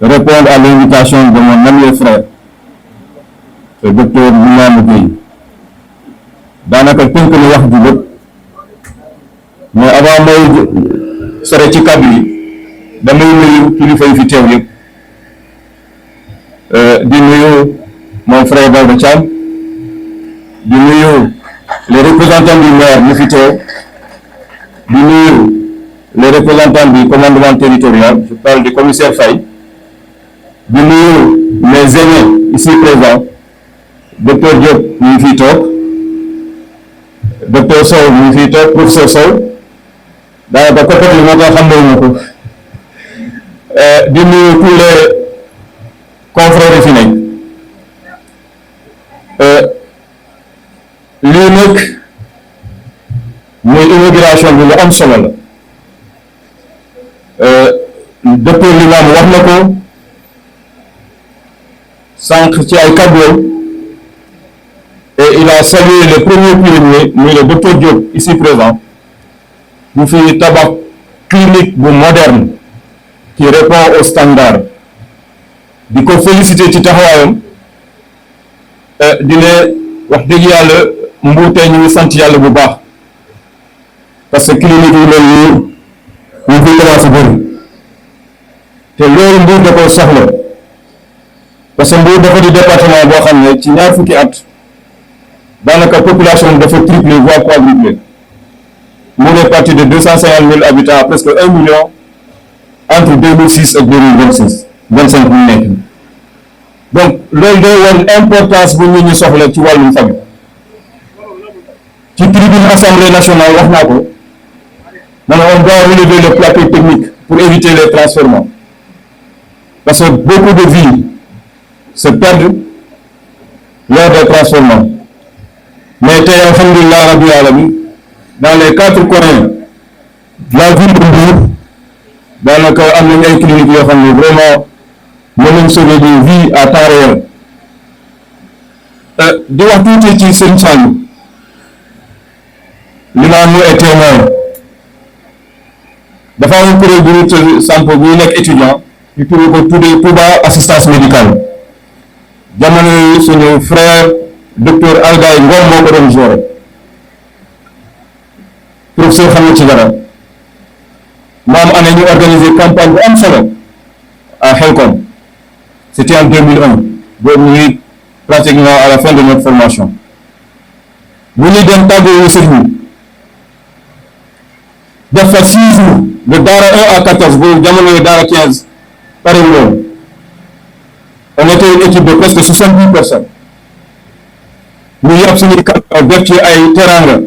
répondre à l'invitation de mon ami et frère, le docteur Limamou Gueye. daanaka tënk na wax ju lépp mais avant mooy sore ci kàddu yi damay nuyu kilifa yi fi teew yëpp di nuyu mon frère Daouda Thiam di nuyu les représentants du maire ñu fi teew di nuyu les représentants du commandement territorial, je parle du commissaire Faye, di nuyu mes aînés ici présents, docteur Diop ñu ngi fi toog, docteur Sow ñu ngi fi toog, professeur Sow daanaka côté bi moo tax xam nañu ko di nuyu tous les confrères yi fi nekk lii nag muy immigration bi lu am solo la docteur Limamou wax na ko sànq ci ay kàddoom et il a salué le premier pionnier muy le docteur Diop ici présent bu fi tabax clinique bu moderne qui répond aux standards di ko féliciter ci taxawaayam di ne wax dëgg yàlla Mbour tey ñu ngi sant yàlla bu baax parce que clinique yi mel nii ñu fi commencé bëri te loolu Mbour da ko soxla parce que Mbour dafa di département boo xam ne ci ñaar fukki at daanaka population bi dafa tripler voire quadrupler Mbour est parti de 250 000 habitants à presque 1 million entre 2006 et 2026 25 bu nekk donc loolu day woon importance bu ñu soxla ci wàllum famille ci tribune assemblée nationale wax naa ko man on doit relever le plateau technique pour éviter les transformations parce que beaucoup de vies se perdent lors des transformations mais tey alhamdulilah rabbil alamin dans les 4 coins de la ville de Mbour daanaka am nañu ay cliniques yoo xam ne vraiment mën nañu sauver des vies à temps réel di wax tuuti ci seen Saliou Limamou est témoin dafa am kuréel bu ñu samp bu nekk étudiant ñu tuddee ko Touba assistance médicale jamono yi suñu frère docteur Algaye Ngom moo ko doon gérer professeur xam na ci dara maam année ñu organiser campagne bu am solo à Xelkom c'était en 2001 boobu ñu ngi pratiquement à la fin de notre formation bu ñuy dem tàggoo wu sëriñ def fa 6 jours de Daara 1 à 14 boobu jamono yi Daara 15 pare woon on était une équipe de presque 70 personnes ñu yàpp suñuy camion def ci ay teranga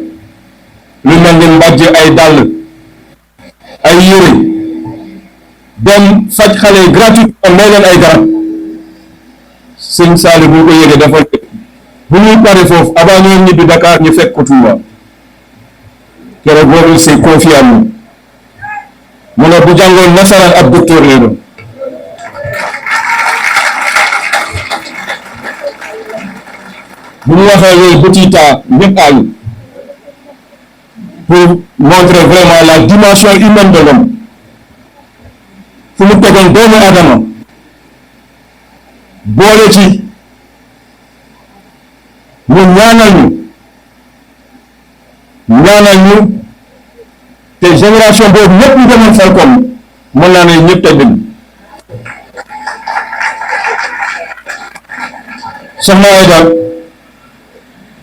lu mel ni mbàjj ay dàll ay yére dem faj xale gratuitement may leen ay garab sëñ Saliou bu ko yëgee dafa bu ñuy pare foofu avant ñoo ñibbi Dakar ñu fekk ko Touba keroog boobu c'est confié à nous mu ne bu jàngoon nasaraan ab docteur lay doon bu ñu waxee yooyu petit tas ñëpp añu pour montrer vraiment la dimension humaine de l'homme fu mu tegoon doomu Adama boole ci mu ñaanal ñu te génération boobu ñëpp ñu demoon Xelkom mën naa ne ñëpp tedd nañu soxna Aïda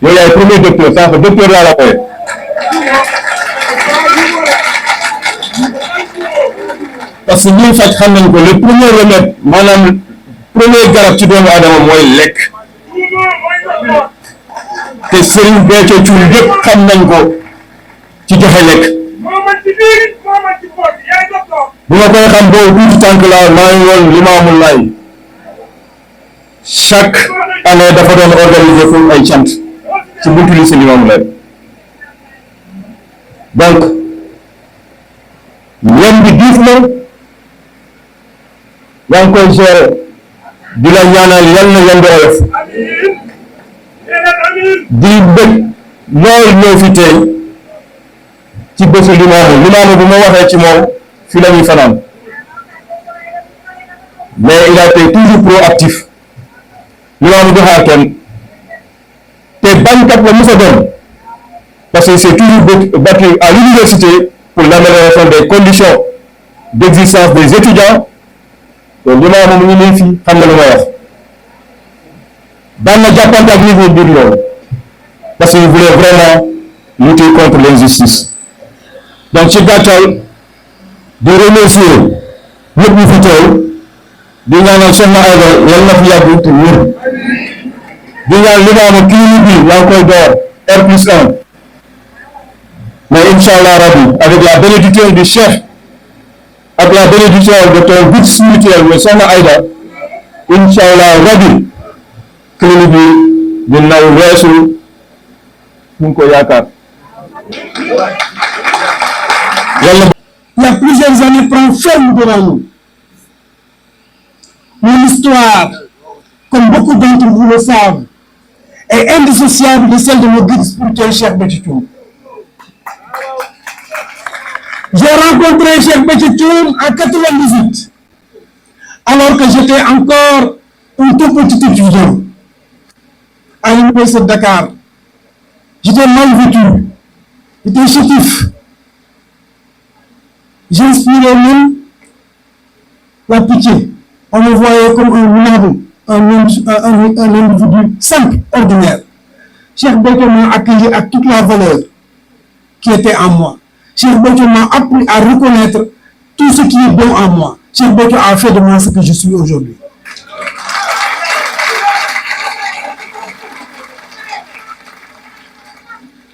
yow yaay premier docteur sànq docteur laa la koy parce que ñuy faj xam nañ ko le premier remède maanaam premier garab ci doomu Adama mooy lekk te Serigne Béthio Thioune yëpp xam nañ ko ci joxe lekk bu ma koy xam boobu tuuti tànk laa maa ngi woon Limamou Laye chaque année dafa doon organiser foofu ay cant ci buntu lycée Limamou Laye donc yéen bi diif na yaa ngi koy gérer di la ñaanal yal na yend oyof di bëgg loolu ñëw fi tey ci bésu Limamou bu ma waxee ci moom fi la ñuy fanaan mais il a été toujours proactif. L'imam du Hakem, t'es bañkat la Moussa Don, parce qu'il s'est toujours battu à l'université pour l'amélioration des conditions d'existence des étudiants. Donc l'imam mu ngi fi xam na lu may wax daan na jàppante ak niveau biir loolu parce qu'il voulait vraiment lutter contre l'injustice. Donc ci gàttal di remercier ñëpp ñu fi teew di ñaanal Soxna Aïda yal na fi yàgg te wér di ñaan limaamu clinique bi yaa ngi koy door R+1 mais Inch'Allah Rabbi avec la bénédiction du chef avec la bénédiction de ton guide spirituel mais Soxna Aïda Inch'Allah Rabbi clinique bi dina weesu ñu ngi ko yaakaar. Il y a plusieurs années prend ferme devant nous. Mon histoire, comme beaucoup d'entre vous le savent, est indissociable de celle de mon guide spirituel Cheikh Béthio Thioune. J'ai rencontré Cheikh Béthio Thioune en 98, alors que j'étais encore un tout petit étudiant à l'université de Dakar. J'étais mal vêtu, j'étais chétif. J'inspirais même la pitié. On me voyait comme un minable, un individu simple, ordinaire. Cheikh Béthio m'a accueilli avec toute la valeur qui était en moi. Cheikh Béthio m'a appris à reconnaître tout ce qui est bon en moi. Cheikh Béthio a fait de moi ce que je suis aujourd'hui.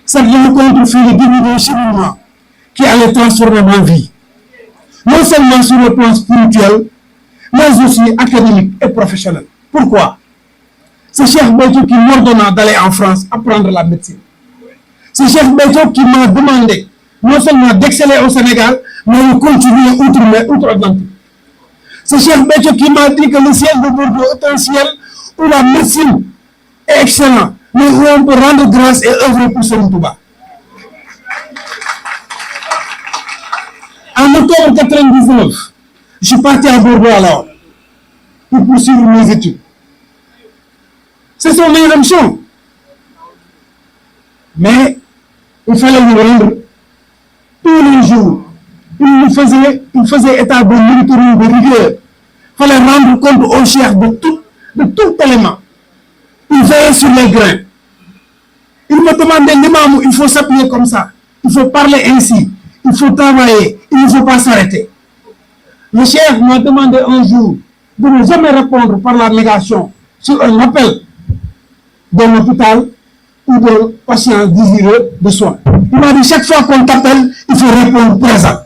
Cette rencontre fut le début d'un cheminement qui allait transformer ma vie. Non seulement sur le plan spirituel, mais aussi académique et professionnel. Pourquoi? C'est Cheikh Béthio qui m'ordonna d'aller en France apprendre la médecine. C'est Cheikh Béthio qui m'a demandé non seulement d'exceller au Sénégal, mais de continuer outre-Atlantique. C'est Cheikh Béthio qui m'a dit que le ciel de Bordeaux est un ciel où la médecine est excellente, mais où on peut rendre grâce et œuvrer pour Serigne Touba. En octobre 1999, je suis parti à Bordeaux alors pour poursuivre mes études. C'est son éruption. Mais il fallait lui rendre tous les jours. Il faisait état de monitoring de rigueur. Il fallait rendre compte au chef de tout élément. Il veillait sur les grains. Il me demandait, l'imam, il faut s'appuyer comme ça. Il faut parler ainsi. Il faut travailler. Il ne faut pas s'arrêter. Le chef m'a demandé un jour de ne jamais répondre par la négation sur un appel d'un hôpital ou d'un patient désireux de soins. Il m'a dit, chaque fois qu'on t'appelle, il faut répondre présent.